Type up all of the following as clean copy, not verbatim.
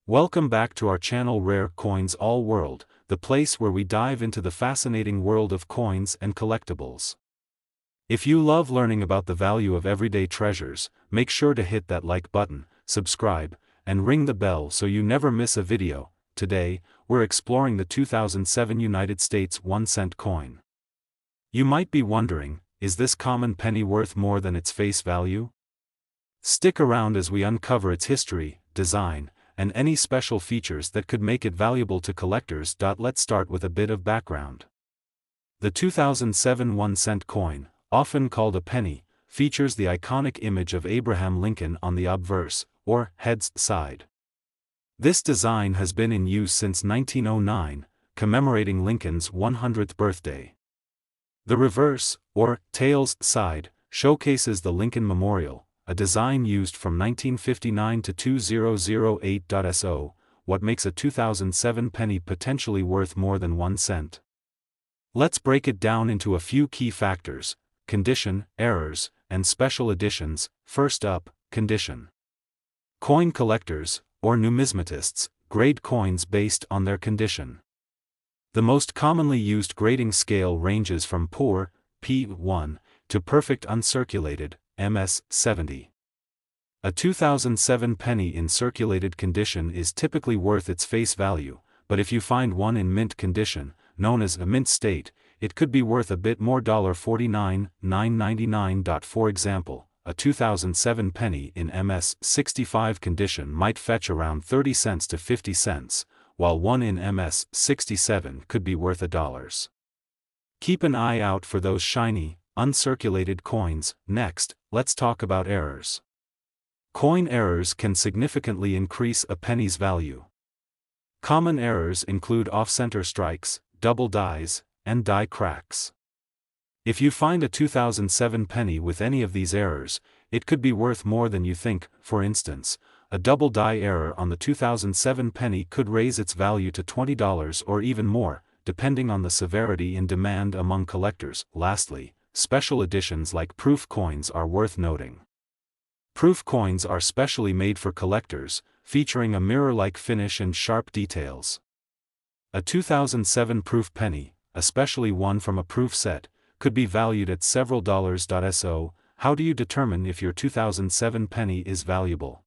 Welcome back to our channel Rare Coins All World, the place where we dive into the fascinating world of coins and collectibles. If you love learning about the value of everyday treasures, make sure to hit that like button, subscribe, and ring the bell so you never miss a video. Today, we're exploring the 2007 United States 1-cent coin. You might be wondering, is this common penny worth more than its face value? Stick around as we uncover its history, design, and any special features that could make it valuable to collectors. Let's start with a bit of background. The 2007 1-cent coin, often called a penny, features the iconic image of Abraham Lincoln on the obverse, or heads side. This design has been in use since 1909, commemorating Lincoln's 100th birthday. The reverse, or tails side, showcases the Lincoln Memorial, a design used from 1959 to 2008. So, what makes a 2007 penny potentially worth more than 1 cent? Let's break it down into a few key factors: condition, errors, and special editions. First up, condition. Coin collectors, or numismatists, grade coins based on their condition. The most commonly used grading scale ranges from poor, P1, to perfect uncirculated, MS70. A 2007 penny in circulated condition is typically worth its face value, but if you find one in mint condition, known as a mint state, it could be worth a bit more. $49,999. For example, a 2007 penny in MS65 condition might fetch around 30 cents to 50 cents, while one in MS67 could be worth $1. Keep an eye out for those shiny, uncirculated coins. Next, let's talk about errors. Coin errors can significantly increase a penny's value. Common errors include off-center strikes, double dies, and die cracks. If you find a 2007 penny with any of these errors, it could be worth more than you think. For instance, a double die error on the 2007 penny could raise its value to $20 or even more, depending on the severity in demand among collectors. Lastly, special editions like proof coins are worth noting. Proof coins are specially made for collectors, featuring a mirror-like finish and sharp details. A 2007 proof penny, especially one from a proof set, could be valued at several dollars. So, how do you determine if your 2007 penny is valuable?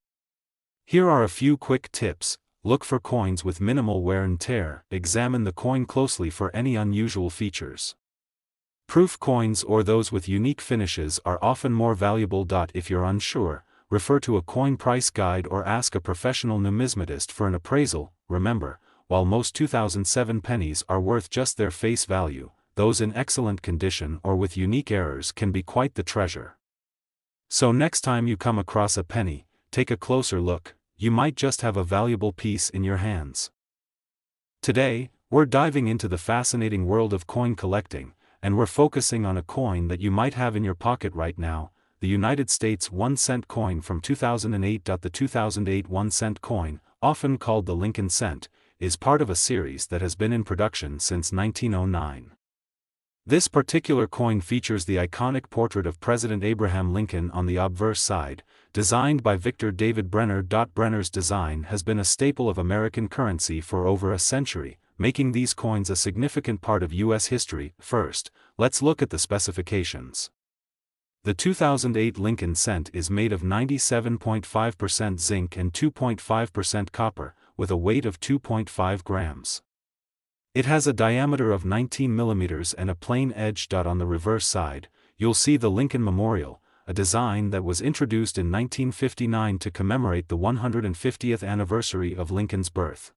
Here are a few quick tips. Look for coins with minimal wear and tear. Examine the coin closely for any unusual features. Proof coins or those with unique finishes are often more valuable. If you're unsure, refer to a coin price guide or ask a professional numismatist for an appraisal. Remember, while most 2007 pennies are worth just their face value, those in excellent condition or with unique errors can be quite the treasure. So next time you come across a penny, take a closer look. You might just have a valuable piece in your hands. Today, we're diving into the fascinating world of coin collecting, and we're focusing on a coin that you might have in your pocket right now, the United States 1-cent coin from 2008. The 2008 1-cent coin, often called the Lincoln cent, is part of a series that has been in production since 1909. This particular coin features the iconic portrait of President Abraham Lincoln on the obverse side, designed by Victor David Brenner. Brenner's design has been a staple of American currency for over a century, making these coins a significant part of U.S. history. First, let's look at the specifications. The 2008 Lincoln cent is made of 97.5% zinc and 2.5% copper, with a weight of 2.5 grams. It has a diameter of 19 millimeters and a plain edge. On the reverse side, you'll see the Lincoln Memorial, a design that was introduced in 1959 to commemorate the 150th anniversary of Lincoln's birth.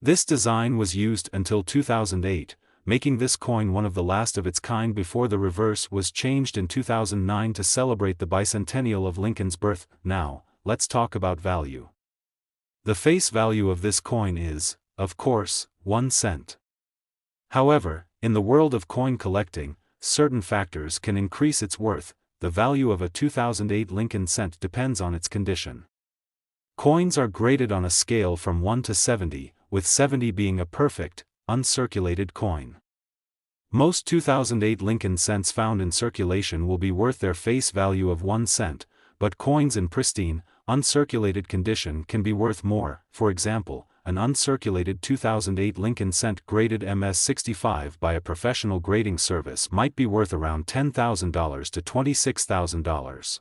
This design was used until 2008, making this coin one of the last of its kind before the reverse was changed in 2009 to celebrate the bicentennial of Lincoln's birth. Now, let's talk about value. The face value of this coin is, of course, 1 cent. However, in the world of coin collecting, certain factors can increase its worth. The value of a 2008 Lincoln cent depends on its condition. Coins are graded on a scale from 1 to 70, with 70 being a perfect, uncirculated coin. Most 2008 Lincoln cents found in circulation will be worth their face value of 1 cent, but coins in pristine, uncirculated condition can be worth more. For example, an uncirculated 2008 Lincoln Cent graded MS-65 by a professional grading service might be worth around $10,000 to $26,000.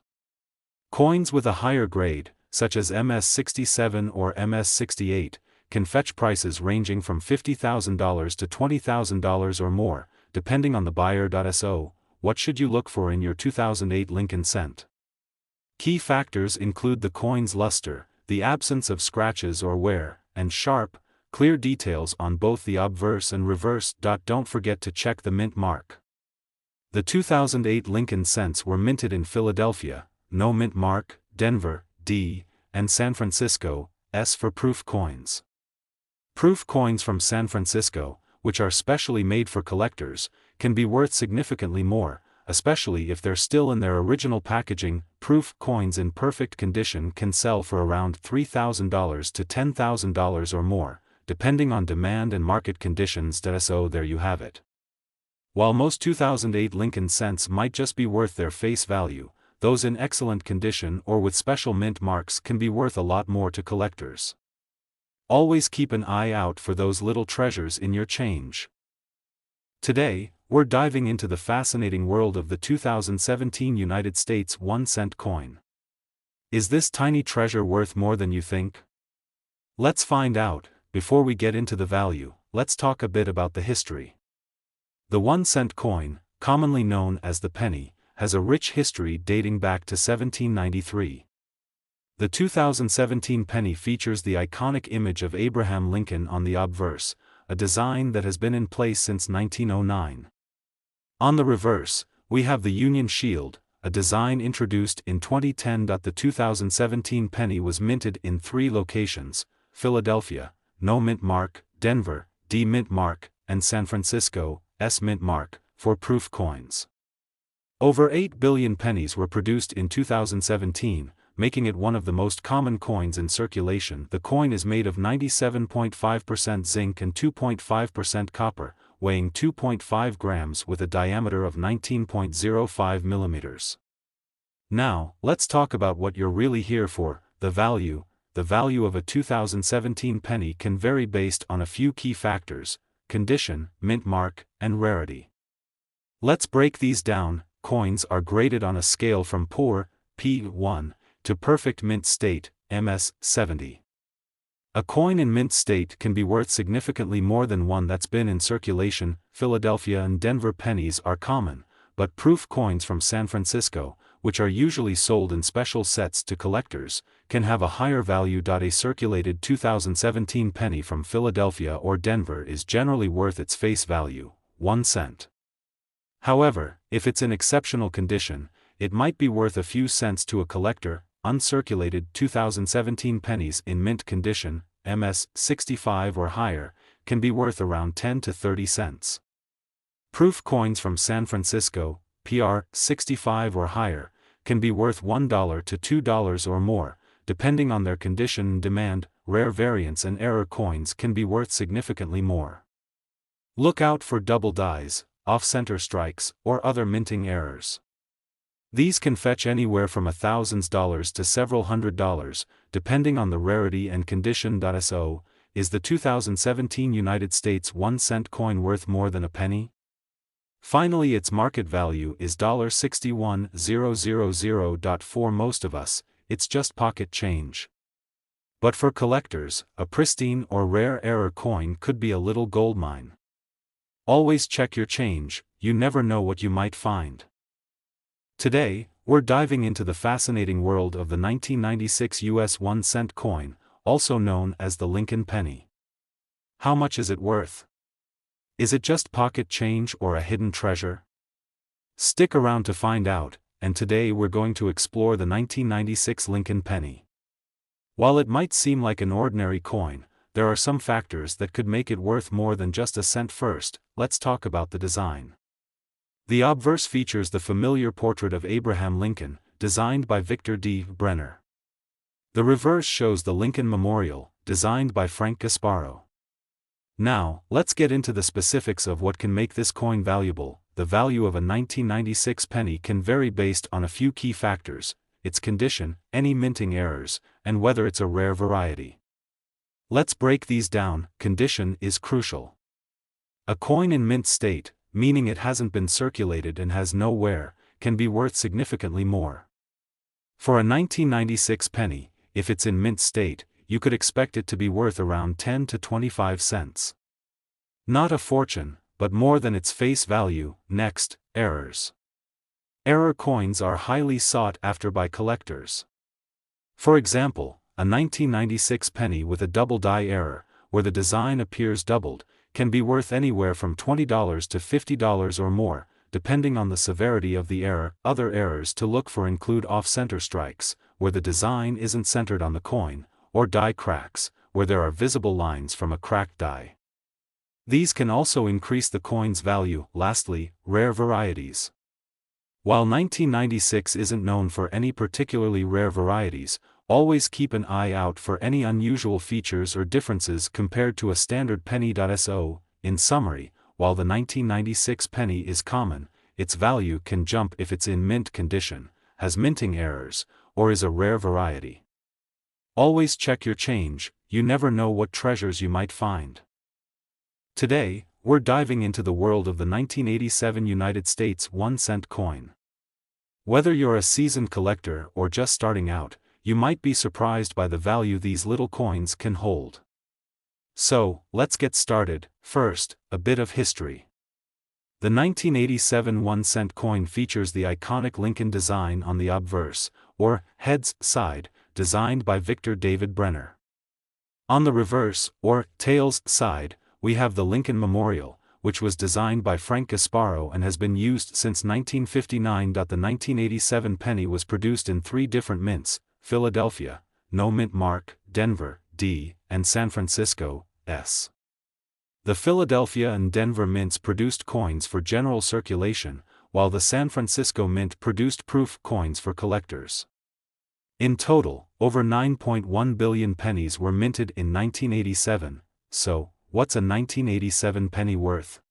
Coins with a higher grade, such as MS-67 or MS-68, can fetch prices ranging from $50,000 to $20,000 or more, depending on the buyer. So, what should you look for in your 2008 Lincoln Cent? Key factors include the coin's luster, the absence of scratches or wear, and sharp, clear details on both the obverse and reverse. Don't forget to check the mint mark. The 2008 Lincoln Cents were minted in Philadelphia, no mint mark, Denver, D, and San Francisco, S for proof coins. Proof coins from San Francisco, which are specially made for collectors, can be worth significantly more, especially if they're still in their original packaging. Proof coins in perfect condition can sell for around $3,000 to $10,000 or more, depending on demand and market conditions. So there you have it. While most 2008 Lincoln Cents might just be worth their face value, those in excellent condition or with special mint marks can be worth a lot more to collectors. Always keep an eye out for those little treasures in your change. Today, we're diving into the fascinating world of the 2017 United States 1-cent coin. Is this tiny treasure worth more than you think? Let's find out. Before we get into the value, let's talk a bit about the history. The 1-cent coin, commonly known as the penny, has a rich history dating back to 1793. The 2017 penny features the iconic image of Abraham Lincoln on the obverse, a design that has been in place since 1909. On the reverse, we have the Union Shield, a design introduced in 2010. The 2017 penny was minted in 3 locations: Philadelphia, no mint mark, Denver, D mint mark, and San Francisco, S mint mark, for proof coins. Over 8 billion pennies were produced in 2017, making it one of the most common coins in circulation. The coin is made of 97.5% zinc and 2.5% copper, weighing 2.5 grams with a diameter of 19.05 millimeters. Now, let's talk about what you're really here for, the value. The value of a 2017 penny can vary based on a few key factors: condition, mint mark, and rarity. Let's break these down. Coins are graded on a scale from poor, P1, to perfect mint state, MS-70. A coin in mint state can be worth significantly more than one that's been in circulation. Philadelphia and Denver pennies are common, but proof coins from San Francisco, which are usually sold in special sets to collectors, can have a higher value. A circulated 2017 penny from Philadelphia or Denver is generally worth its face value, 1 cent. However, if it's in exceptional condition, it might be worth a few cents to a collector. Uncirculated 2017 pennies in mint condition, MS-65 or higher, can be worth around 10 to 30 cents. Proof coins from San Francisco, PR-65 or higher, can be worth $1 to $2 or more, depending on their condition and demand. Rare variants and error coins can be worth significantly more. Look out for double dies, off-center strikes, or other minting errors. These can fetch anywhere from $1,000 to several $100s, depending on the rarity and condition. So, is the 2017 United States 1-cent coin worth more than a penny? Finally, its market value is $61,000. For most of us, it's just pocket change. But for collectors, a pristine or rare error coin could be a little goldmine. Always check your change, you never know what you might find. Today, we're diving into the fascinating world of the 1996 US 1-cent coin, also known as the Lincoln penny. How much is it worth? Is it just pocket change or a hidden treasure? Stick around to find out, and today we're going to explore the 1996 Lincoln penny. While it might seem like an ordinary coin, there are some factors that could make it worth more than just a cent. First, let's talk about the design. The obverse features the familiar portrait of Abraham Lincoln, designed by Victor D. Brenner. The reverse shows the Lincoln Memorial, designed by Frank Gasparo. Now, let's get into the specifics of what can make this coin valuable. The value of a 1996 penny can vary based on a few key factors: its condition, any minting errors, and whether it's a rare variety. Let's break these down. Condition is crucial. A coin in mint state, meaning it hasn't been circulated and has no wear, can be worth significantly more. For a 1996 penny, if it's in mint state, you could expect it to be worth around 10 to 25 cents. Not a fortune, but more than its face value. Next, errors. Error coins are highly sought after by collectors. For example, a 1996 penny with a double die error, where the design appears doubled, can be worth anywhere from $20 to $50 or more, depending on the severity of the error. Other errors to look for include off-center strikes, where the design isn't centered on the coin, or die cracks, where there are visible lines from a cracked die. These can also increase the coin's value. Lastly, rare varieties. While 1996 isn't known for any particularly rare varieties, always keep an eye out for any unusual features or differences compared to a standard penny. So, in summary, while the 1996 penny is common, its value can jump if it's in mint condition, has minting errors, or is a rare variety. Always check your change, you never know what treasures you might find. Today, we're diving into the world of the 1987 United States 1-cent coin. Whether you're a seasoned collector or just starting out, you might be surprised by the value these little coins can hold. So, let's get started. First, a bit of history. The 1987 1-cent coin features the iconic Lincoln design on the obverse, or heads, side, designed by Victor David Brenner. On the reverse, or tails, side, we have the Lincoln Memorial, which was designed by Frank Gasparo and has been used since 1959. The 1987 penny was produced in 3 different mints: Philadelphia, no mint mark; Denver, D, and San Francisco, S. The Philadelphia and Denver mints produced coins for general circulation, while the San Francisco mint produced proof coins for collectors. In total, over 9.1 billion pennies were minted in 1987, so, what's a 1987 penny worth?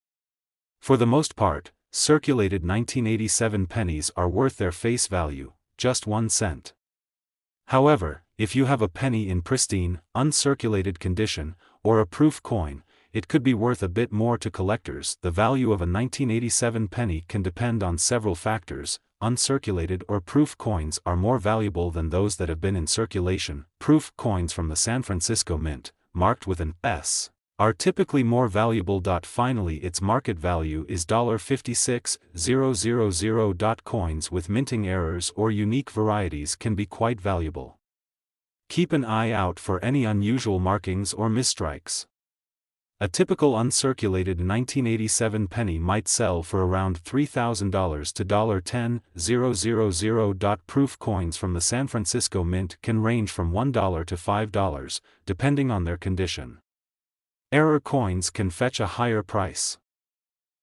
For the most part, circulated 1987 pennies are worth their face value, just 1 cent. However, if you have a penny in pristine, uncirculated condition, or a proof coin, it could be worth a bit more to collectors. The value of a 1987 penny can depend on several factors. Uncirculated or proof coins are more valuable than those that have been in circulation. Proof coins from the San Francisco Mint, marked with an S, are typically more valuable. Finally, its market value is $56,000. Coins with minting errors or unique varieties can be quite valuable. Keep an eye out for any unusual markings or misstrikes. A typical uncirculated 1987 penny might sell for around $3,000 to $10,000. Proof coins from the San Francisco Mint can range from $1 to $5, depending on their condition. Error coins can fetch a higher price.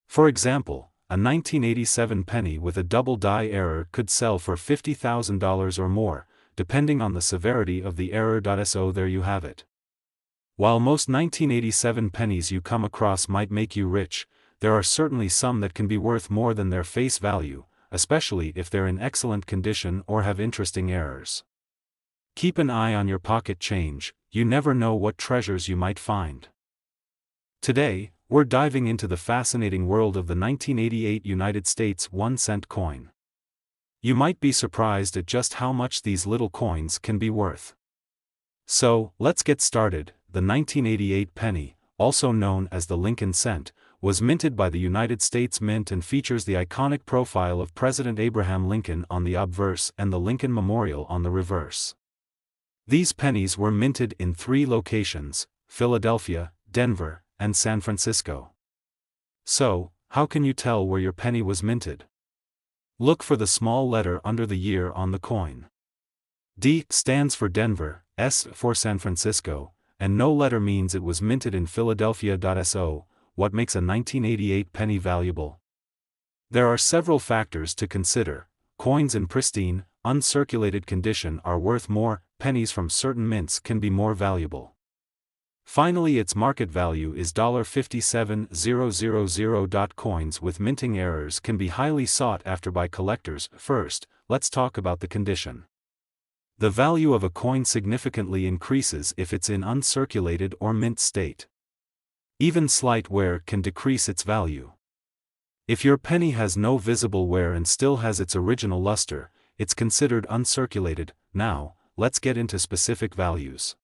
For example, a 1987 penny with a double die error could sell for $50,000 or more, depending on the severity of the error. So there you have it. While most 1987 pennies you come across might make you rich, there are certainly some that can be worth more than their face value, especially if they're in excellent condition or have interesting errors. Keep an eye on your pocket change, you never know what treasures you might find. Today, we're diving into the fascinating world of the 1988 United States 1-cent coin. You might be surprised at just how much these little coins can be worth. So, let's get started. The 1988 penny, also known as the Lincoln cent, was minted by the United States Mint and features the iconic profile of President Abraham Lincoln on the obverse and the Lincoln Memorial on the reverse. These pennies were minted in 3 locations: Philadelphia, Denver, and San Francisco. So, how can you tell where your penny was minted? Look for the small letter under the year on the coin. D stands for Denver, S for San Francisco, and no letter means it was minted in Philadelphia. So, what makes a 1988 penny valuable? There are several factors to consider. Coins in pristine, uncirculated condition are worth more. Pennies from certain mints can be more valuable. Finally, its market value is $57,000. Coins with minting errors can be highly sought after by collectors. First, let's talk about the condition. The value of a coin significantly increases if it's in uncirculated or mint state. Even slight wear can decrease its value. If your penny has no visible wear and still has its original luster, it's considered uncirculated. Now, let's get into specific values.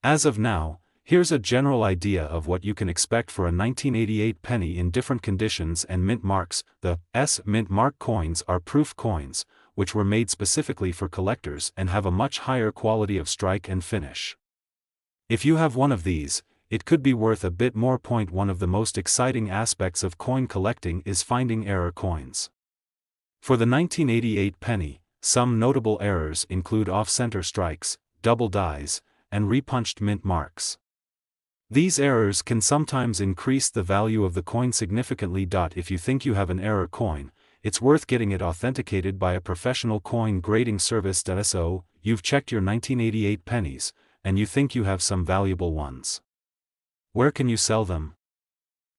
As of now, here's a general idea of what you can expect for a 1988 penny in different conditions and mint marks. The S mint mark coins are proof coins, which were made specifically for collectors and have a much higher quality of strike and finish. If you have one of these, it could be worth a bit more. One of the most exciting aspects of coin collecting is finding error coins. For the 1988 penny, some notable errors include off-center strikes, double dies, and repunched mint marks. These errors can sometimes increase the value of the coin significantly. If you think you have an error coin, it's worth getting it authenticated by a professional coin grading service. So, you've checked your 1988 pennies, and you think you have some valuable ones. Where can you sell them?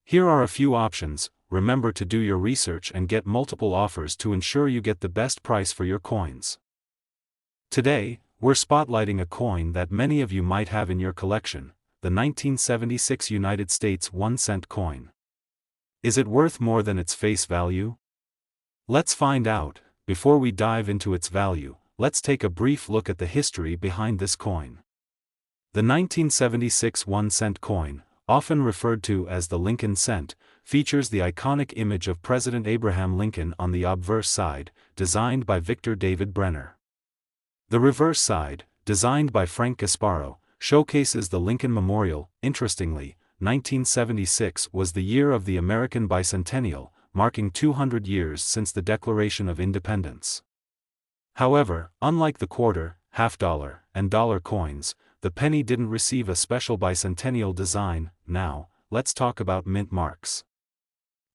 Here are a few options. Remember to do your research and get multiple offers to ensure you get the best price for your coins. Today, we're spotlighting a coin that many of you might have in your collection, the 1976 United States 1-cent coin. Is it worth more than its face value? Let's find out. Before we dive into its value, let's take a brief look at the history behind this coin. The 1976 1-cent coin, often referred to as the Lincoln cent, features the iconic image of President Abraham Lincoln on the obverse side, designed by Victor David Brenner. The reverse side, designed by Frank Gasparo, showcases the Lincoln Memorial. Interestingly, 1976 was the year of the American bicentennial, marking 200 years since the Declaration of Independence. However, unlike the quarter, half-dollar, and dollar coins, the penny didn't receive a special bicentennial design. Now, let's talk about mint marks.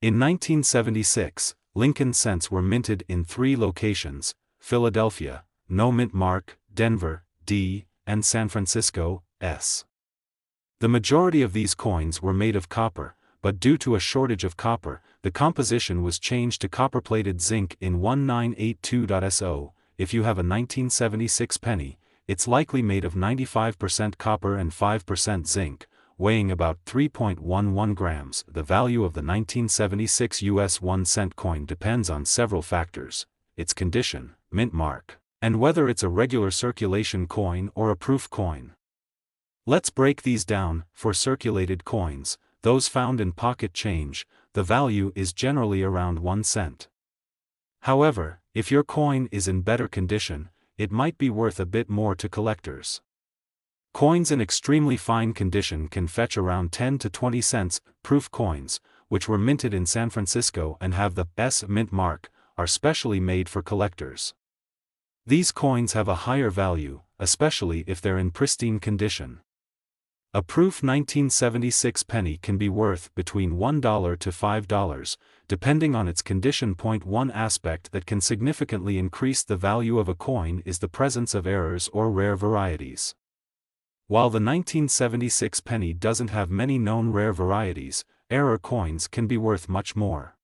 In 1976, Lincoln cents were minted in 3 locations: Philadelphia, no mint mark; Denver, D, and San Francisco, S. The majority of these coins were made of copper, but due to a shortage of copper, the composition was changed to copper-plated zinc in 1982. If you have a 1976 penny, it's likely made of 95% copper and 5% zinc, weighing about 3.11 grams. The value of the 1976 US 1-cent coin depends on several factors: its condition, mint mark, and whether it's a regular circulation coin or a proof coin. Let's break these down. For circulated coins, those found in pocket change, the value is generally around 1 cent. However, if your coin is in better condition, it might be worth a bit more to collectors. Coins in extremely fine condition can fetch around 10 to 20 cents. Proof coins, which were minted in San Francisco and have the S mint mark, are specially made for collectors. These coins have a higher value, especially if they're in pristine condition. A proof 1976 penny can be worth between $1 to $5, depending on its condition. One aspect that can significantly increase the value of a coin is the presence of errors or rare varieties. While the 1976 penny doesn't have many known rare varieties, error coins can be worth much more.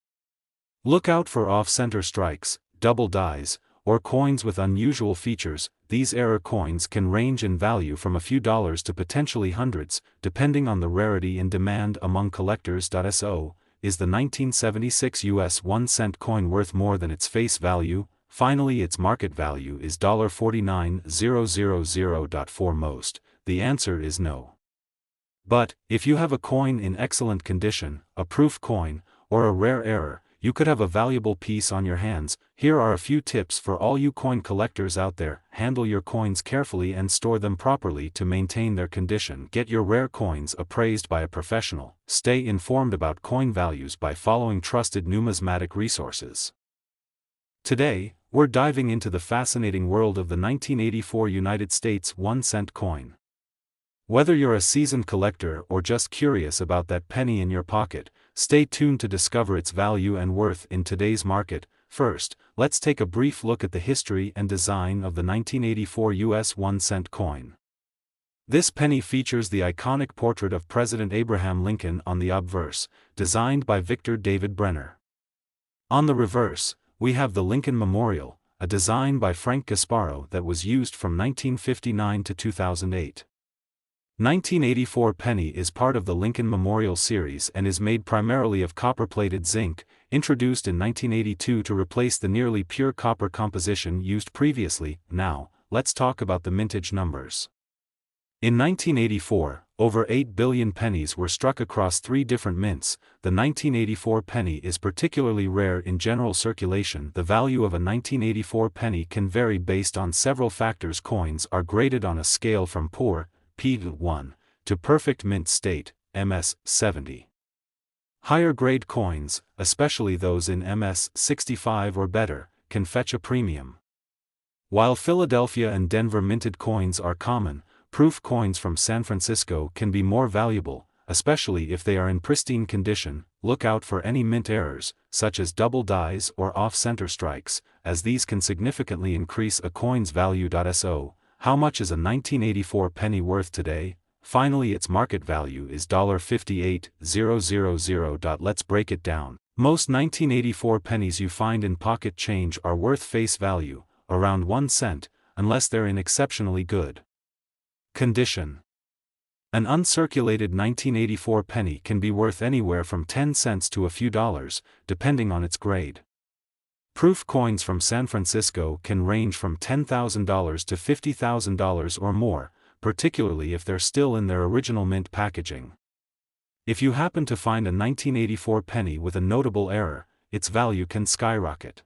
Look out for off-center strikes, double dies, or coins with unusual features. These error coins can range in value from a few dollars to potentially hundreds, depending on the rarity and demand among collectors. So, is the 1976 US 1-cent coin worth more than its face value? Finally, its market value is $49,000. For most, the answer is no. But, if you have a coin in excellent condition, a proof coin, or a rare error, you could have a valuable piece on your hands. Here are a few tips for all you coin collectors out there. Handle your coins carefully and store them properly to maintain their condition. Get your rare coins appraised by a professional. Stay informed about coin values by following trusted numismatic resources. Today, we're diving into the fascinating world of the 1984 United States 1-cent coin. Whether you're a seasoned collector or just curious about that penny in your pocket, stay tuned to discover its value and worth in today's market. First, let's take a brief look at the history and design of the 1984 US 1-cent coin. This penny features the iconic portrait of President Abraham Lincoln on the obverse, designed by Victor David Brenner. On the reverse, we have the Lincoln Memorial, a design by Frank Gasparo that was used from 1959 to 2008. 1984 penny is part of the Lincoln Memorial series and is made primarily of copper-plated zinc, introduced in 1982 to replace the nearly pure copper composition used previously. Now, let's talk about the mintage numbers. In 1984, over 8 billion pennies were struck across 3 different mints. The 1984 penny is particularly rare in general circulation. The value of a 1984 penny can vary based on several factors. Coins are graded on a scale from poor, P1, to perfect mint state, MS 70. Higher grade coins, especially those in MS 65 or better, can fetch a premium. While Philadelphia and Denver minted coins are common, proof coins from San Francisco can be more valuable, especially if they are in pristine condition. Look out for any mint errors, such as double dies or off-center strikes, as these can significantly increase a coin's value. So, how much is a 1984 penny worth today? Finally, its market value is $58,000. Let's break it down. Most 1984 pennies you find in pocket change are worth face value, around 1 cent, unless they're in exceptionally good condition. An uncirculated 1984 penny can be worth anywhere from 10 cents to a few dollars, depending on its grade. Proof coins from San Francisco can range from $10,000 to $50,000 or more, particularly if they're still in their original mint packaging. If you happen to find a 1984 penny with a notable error, its value can skyrocket.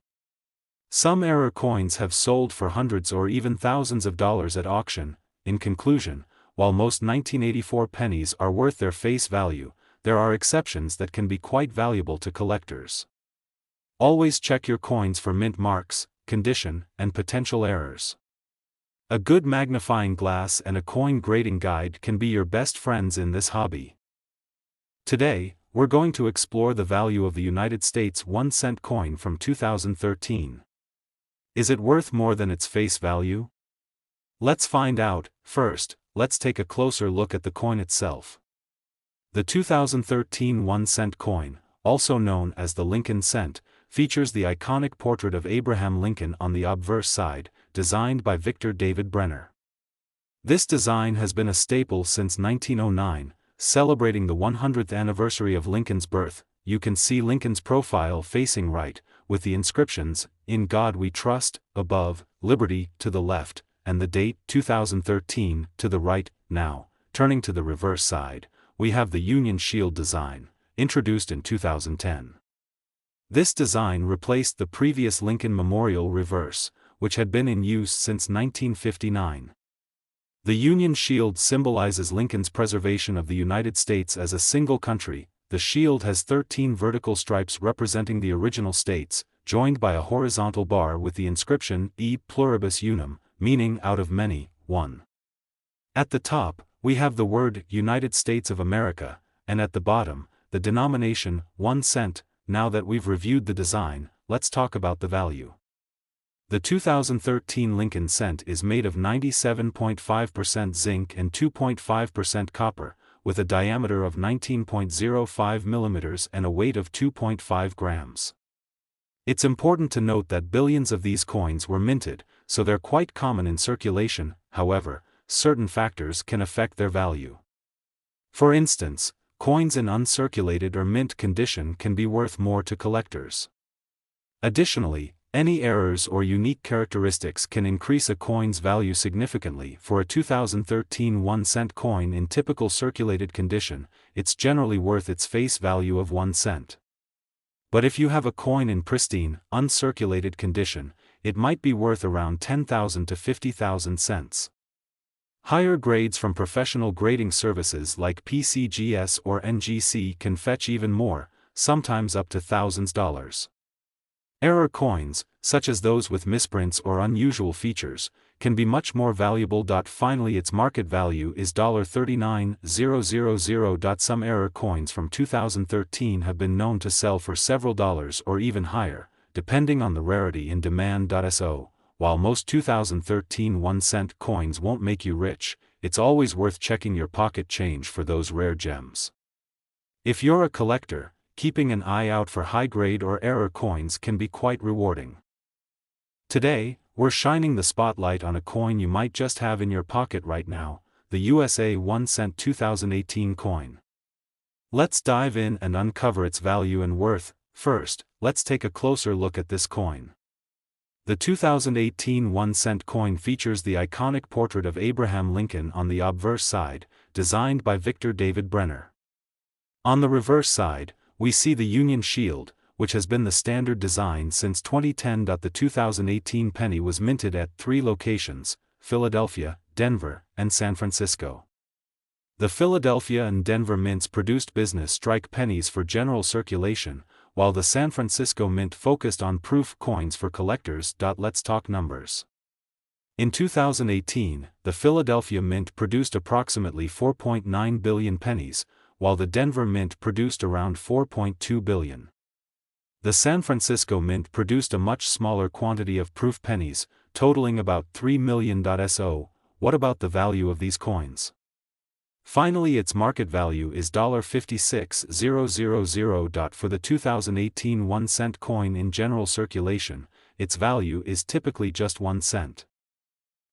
Some error coins have sold for hundreds or even thousands of dollars at auction. In conclusion, while most 1984 pennies are worth their face value, there are exceptions that can be quite valuable to collectors. Always check your coins for mint marks, condition, and potential errors. A good magnifying glass and a coin grading guide can be your best friends in this hobby. Today, we're going to explore the value of the United States 1-cent coin from 2013. Is it worth more than its face value? Let's find out. First, let's take a closer look at the coin itself. The 2013 1-cent coin, also known as the Lincoln cent, features the iconic portrait of Abraham Lincoln on the obverse side, designed by Victor David Brenner. This design has been a staple since 1909, celebrating the 100th anniversary of Lincoln's birth. You can see Lincoln's profile facing right, with the inscriptions, "In God We Trust," above, "Liberty," to the left, and the date, 2013, to the right. Now, turning to the reverse side, we have the Union Shield design, introduced in 2010. This design replaced the previous Lincoln Memorial reverse, which had been in use since 1959. The Union Shield symbolizes Lincoln's preservation of the United States as a single country. The shield has 13 vertical stripes representing the original states, joined by a horizontal bar with the inscription E pluribus unum, meaning out of many, one. At the top, we have the word United States of America, and at the bottom, the denomination 1 cent. Now that we've reviewed the design, let's talk about the value. The 2013 Lincoln cent is made of 97.5% zinc and 2.5% copper, with a diameter of 19.05 millimeters and a weight of 2.5 grams. It's important to note that billions of these coins were minted, so they're quite common in circulation. However, certain factors can affect their value. For instance, coins in uncirculated or mint condition can be worth more to collectors. Additionally, any errors or unique characteristics can increase a coin's value significantly. For a 2013 1-cent coin in typical circulated condition, it's generally worth its face value of 1 cent. But if you have a coin in pristine, uncirculated condition, it might be worth around 10,000 to 50,000 cents. Higher grades from professional grading services like PCGS or NGC can fetch even more, sometimes up to thousands of dollars. Error coins, such as those with misprints or unusual features, can be much more valuable. Finally, its market value is $39,000. Some error coins from 2013 have been known to sell for several dollars or even higher, depending on the rarity and demand. So, while most 2013 1-cent coins won't make you rich, it's always worth checking your pocket change for those rare gems. If you're a collector, keeping an eye out for high-grade or error coins can be quite rewarding. Today, we're shining the spotlight on a coin you might just have in your pocket right now, the USA 1 cent 2018 coin. Let's dive in and uncover its value and worth. First, let's take a closer look at this coin. The 2018 1 cent coin features the iconic portrait of Abraham Lincoln on the obverse side, designed by Victor David Brenner. On the reverse side, we see the Union Shield, which has been the standard design since 2010. The 2018 penny was minted at 3 locations: Philadelphia, Denver, and San Francisco. The Philadelphia and Denver mints produced business strike pennies for general circulation, while the San Francisco mint focused on proof coins for collectors. Let's talk numbers. In 2018, the Philadelphia mint produced approximately 4.9 billion pennies, while the Denver mint produced around 4.2 billion. The San Francisco mint produced a much smaller quantity of proof pennies, totaling about 3 million. So, what about the value of these coins? Finally, its market value is $56,000. For the 2018 1 cent coin in general circulation, its value is typically just 1 cent.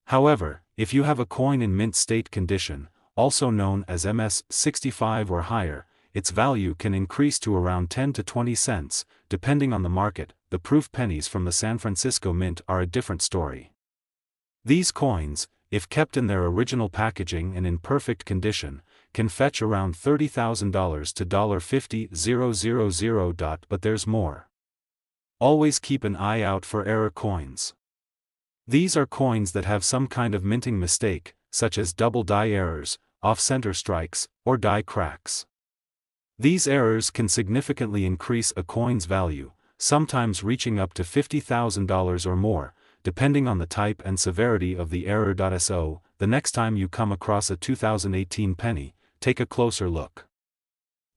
However, if you have a coin in mint state condition, also known as MS-65 or higher, its value can increase to around 10 to 20 cents, depending on the market. The proof pennies from the San Francisco mint are a different story. These coins, if kept in their original packaging and in perfect condition, can fetch around $30,000 to $50,000. But there's more. Always keep an eye out for error coins. These are coins that have some kind of minting mistake, such as double die errors, off-center strikes, or die cracks. These errors can significantly increase a coin's value, sometimes reaching up to $50,000 or more, depending on the type and severity of the error. So, the next time you come across a 2018 penny, take a closer look.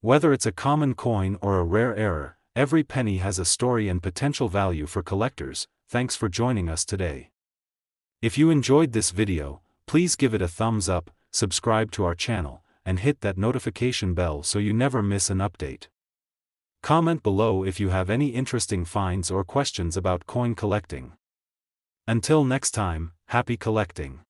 Whether it's a common coin or a rare error, every penny has a story and potential value for collectors. Thanks for joining us today. If you enjoyed this video, please give it a thumbs up, subscribe to our channel, and hit that notification bell so you never miss an update. Comment below if you have any interesting finds or questions about coin collecting. Until next time, happy collecting.